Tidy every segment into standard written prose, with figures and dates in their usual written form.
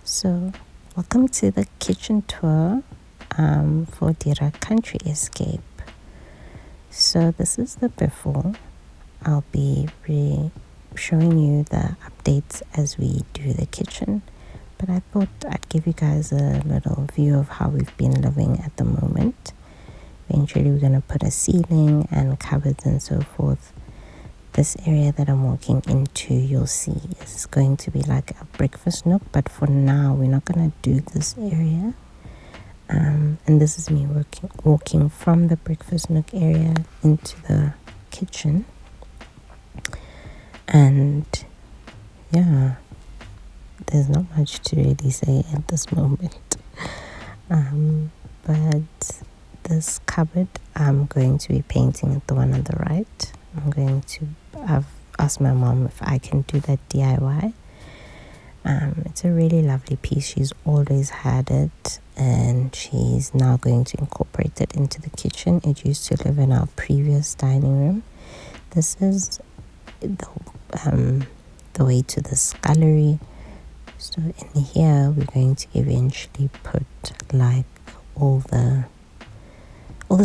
So, welcome to the kitchen tour for Dira Country Escape. So, this is the before. I'll be showing you the updates as we do the kitchen. But I thought I'd give you guys a little view of how we've been living at the moment. Eventually, we're going to put a ceiling and cupboards and so forth. This area that I'm walking into, you'll see, is going to be like a breakfast nook. But for now, we're not going to do this area. And this is me walking from the breakfast nook area into the kitchen. And yeah, there's not much to really say at this moment. But this cupboard, I'm going to be painting the one on the right. I've asked my mom if I can do that DIY. It's a really lovely piece. She's always had it, and she's now going to incorporate it into the kitchen. It used to live in our previous dining room. This is the way to the scullery. So in here, we're going to eventually put like all the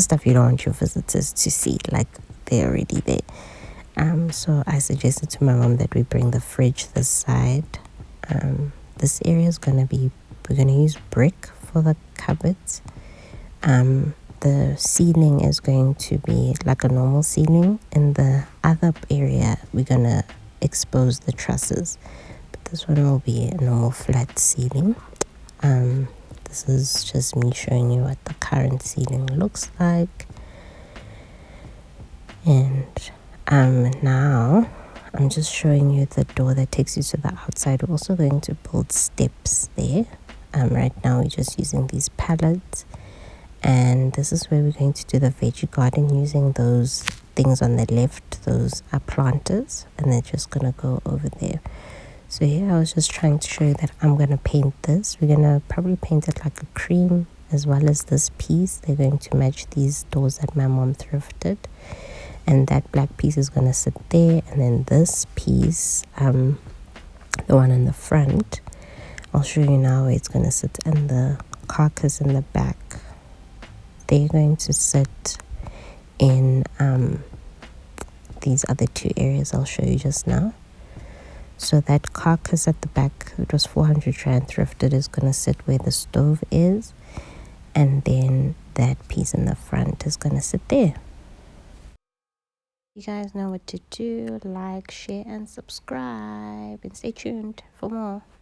stuff you don't want your visitors to see, like they're already there. So I suggested to my mom that we bring the fridge this side. This area is we're gonna use brick for the cupboards. The ceiling is going to be like a normal ceiling. In the other area, we're gonna expose the trusses, but this one will be a normal flat ceiling. This is just me showing you what the current ceiling looks like. And now I'm just showing you the door that takes you to the outside. We're also going to build steps there. Right now we're just using these pallets, and this is where we're going to do the veggie garden using those things on the left. Those are planters, and they're just gonna go over there. So here I was just trying to show you that I'm gonna paint this. We're gonna probably paint it like a cream, as well as this piece. They're going to match these doors that my mom thrifted. And that black piece is going to sit there. And then this piece, the one in the front, I'll show you now where it's going to sit. And the carcass in the back, they're going to sit in these other two areas I'll show you just now. So that carcass at the back, it was 400 Rand thrifted, is going to sit where the stove is. And then that piece in the front is going to sit there. You guys know what to do. Like, share, and subscribe. And stay tuned for more.